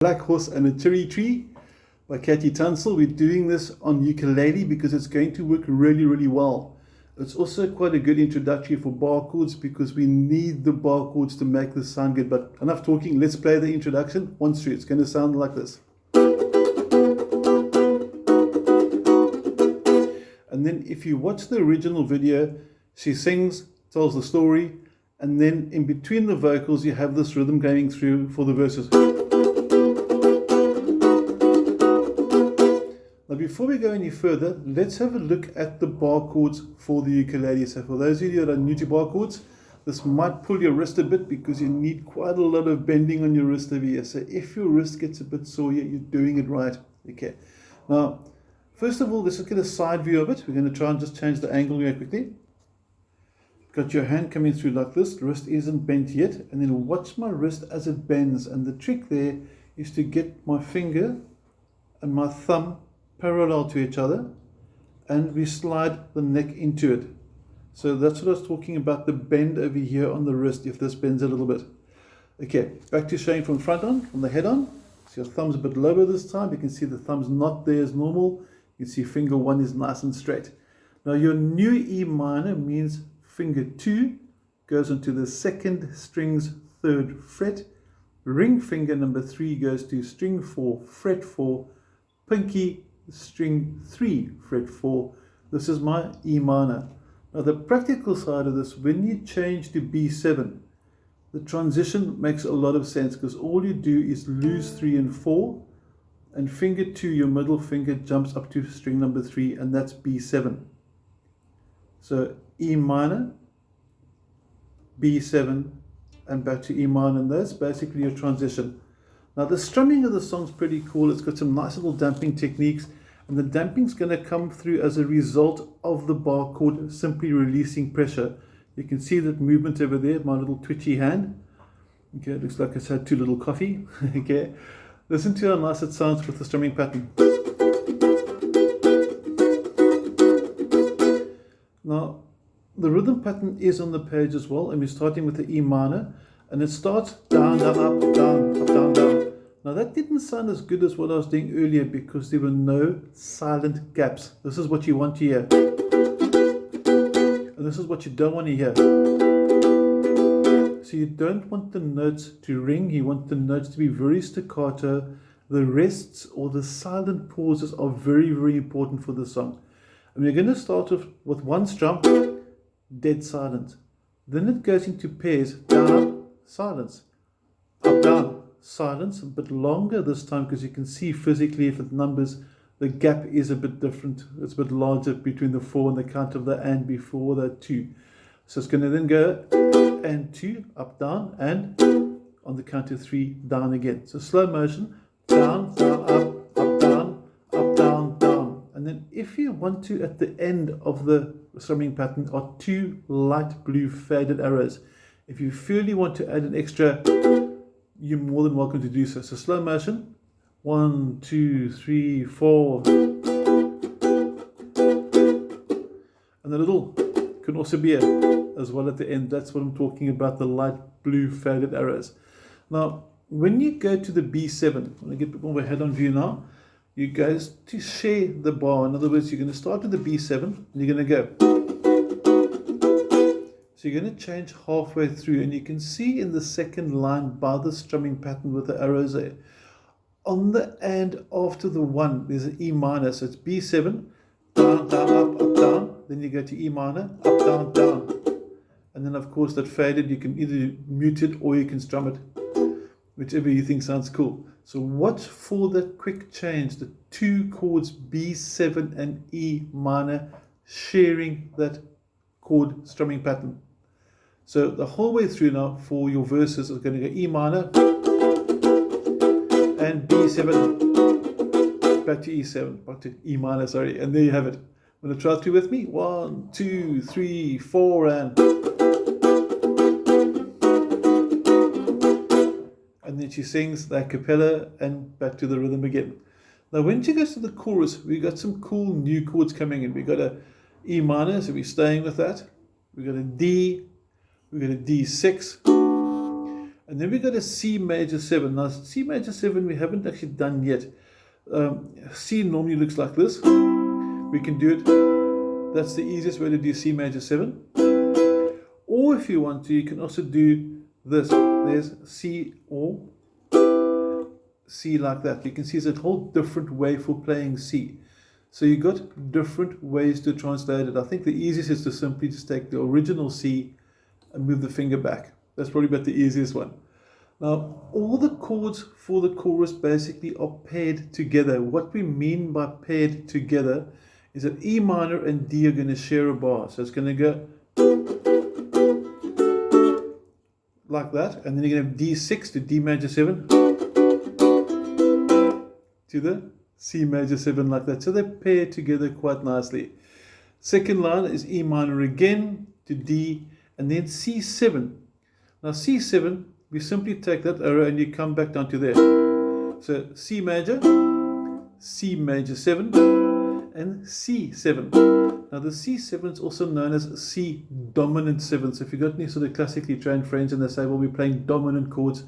Black Horse and a Cherry Tree by Tunsell. We're doing this on ukulele because it's going to work really well. It's also quite a good introductory for bar chords because we need the bar chords to make this sound good. But enough talking, let's play the introduction once through. It's going to sound like this. And then if you watch the original video, she sings, tells the story, and then in between the vocals you have this rhythm going through for the verses. Now before we go any further, let's have a look at the bar chords for the ukulele. So for those of you that are new to bar chords, this might pull your wrist a bit because you need quite a lot of bending on your wrist over here. So if your wrist gets a bit sore, you're doing it right. Okay. Now, first of all, let's just get a side view of it. We're going to try and just change the angle here quickly. Got your hand coming through like this. The wrist isn't bent yet. And then watch my wrist as it bends. And the trick there is to get my finger and my thumb parallel to each other, and we slide the neck into it. So that's what I was talking about, the bend over here on the wrist, if this bends a little bit. Okay, back to showing from front on, from the head on. So your thumb's a bit lower this time. You can see the thumb's not there as normal. You can see finger 1 is nice and straight. Now your new E minor means finger 2 goes onto the 2nd string's 3rd fret. Ring finger number 3 goes to string 4, fret 4, pinky string 3, fret 4. This is my E minor. Now the practical side of this, when you change to B7, the transition makes a lot of sense because all you do is lose 3 and 4, and finger 2, your middle finger, jumps up to string number 3, and that's B7. So E minor, B7, and back to E minor, and that's basically your transition. Now the strumming of the song's pretty cool. It's got some nice little damping techniques, and the damping's going to come through as a result of the bar chord simply releasing pressure. You can see that movement over there, my little twitchy hand. Okay, it looks like it's had too little coffee. Okay, listen to how nice it sounds with the strumming pattern. Now, the rhythm pattern is on the page as well, and we're starting with the E minor, and it starts down, down, up, down, up, down, down. Now that didn't sound as good as what I was doing earlier because there were no silent gaps. This is what you want to hear. And this is what you don't want to hear. So you don't want the notes to ring, you want the notes to be very staccato. The rests or the silent pauses are very important for the song. And we're going to start off with one strum, dead silence. Then it goes into pairs, down, up, silence, up, down, silence, a bit longer this time because you can see physically if it numbers, the gap is a bit different. It's a bit larger between the 4 and the count of the and before the 2. So it's going to then go and 2, up, down, and on the count of 3, down again. So slow motion, down, down, up, down, up, down, down. And then if you want to, at the end of the strumming pattern are 2 light blue faded arrows. If you feel you want to add an extra, you're more than welcome to do so. So slow motion, 1, 2, 3, 4. And the little can also be as well at the end. That's what I'm talking about, the light blue faded arrows. Now, when you go to the B7, I'm going to get a bit more of a head-on view now. You guys to share the bar. In other words, you're going to start with the B7 and you're going to go. So you're going to change halfway through, and you can see in the second line by the strumming pattern with the arrows there. On the and after the 1, there's an E minor, so it's B7, down, down, up, down. Then you go to E minor, up, down, down. And then of course that faded, you can either mute it or you can strum it, whichever you think sounds cool. So watch for that quick change, the 2 chords B7 and E minor sharing that chord strumming pattern. So the whole way through now for your verses is going to go E minor and B7 back to E7, back to E minor, sorry, and there you have it. I'm going to try through with me. 1, 2, 3, 4, and then she sings the a cappella and back to the rhythm again. Now when she goes to the chorus, we got some cool new chords coming in. We got a E minor, so we're staying with that. We got a D, we got a D6, And then we got a C major 7. Now, C major 7 we haven't actually done yet. C normally looks like this. We can do it. That's the easiest way to do C major 7. Or if you want to, you can also do this. There's C or C like that. You can see it's a whole different way for playing C. So you got different ways to translate it. I think the easiest is to simply just take the original C and move the finger back. That's probably about the easiest one. Now, all the chords for the chorus basically are paired together. What we mean by paired together is that E minor and D are going to share a bar. So it's going to go like that, and then you're going to have D6 to D major 7 to the C major 7 like that. So they pair together quite nicely. Second line is E minor again to D, and then C7. Now C7, we simply take that arrow and you come back down to there. So C major 7, and C7. Now the C7 is also known as C dominant 7. So if you've got any sort of classically trained friends and they say, well, we're playing dominant chords,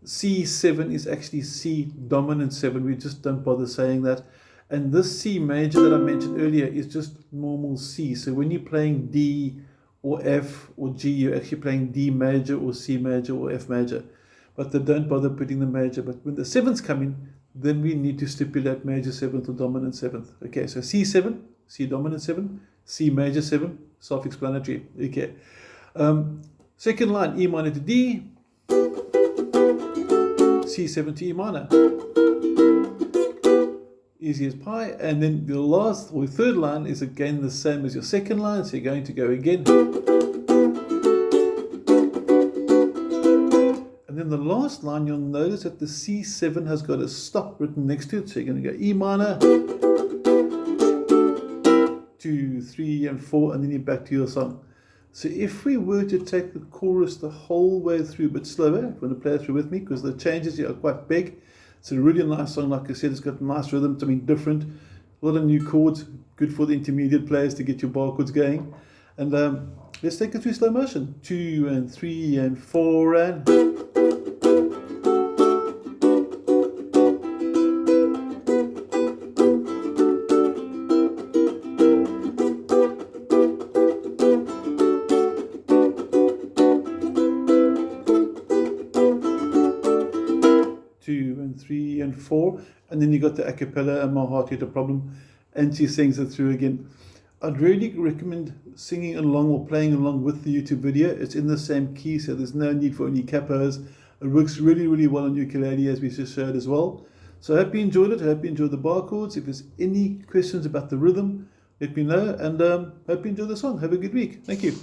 C7 is actually C dominant 7. We just don't bother saying that. And this C major that I mentioned earlier is just normal C. So when you're playing D or F or G, you're actually playing D major or C major or F major. But they don't bother putting the major. But when the 7s come in, then we need to stipulate major 7th or dominant 7th. Okay, so C7, C dominant 7, C major 7, self-explanatory. Okay. Second line, E minor to D, C7 to E minor. Easy as pie. And then the last or third line is again the same as your second line, so you're going to go again. And then the last line, you'll notice that the C7 has got a stop written next to it, so you're going to go E minor, 2, 3, and 4, and then you're back to your song. So if we were to take the chorus the whole way through, but slower, if you want to play it through with me, because the changes here are quite big. It's a really nice song, like I said, it's got nice rhythm, something different, a lot of new chords, good for the intermediate players to get your bar chords going. And let's take it through slow motion. 2 and 3 and 4 and... 2 and 3 and 4, and then you got the a cappella and My Heart Hit a Problem, and she sings it through again. I'd really recommend singing along or playing along with the YouTube video. It's in the same key, so there's no need for any capos. It works really, really well on ukulele, as we just showed as well. So I hope you enjoyed it. I hope you enjoyed the bar chords. If there's any questions about the rhythm, let me know, and hope you enjoy the song. Have a good week. Thank you.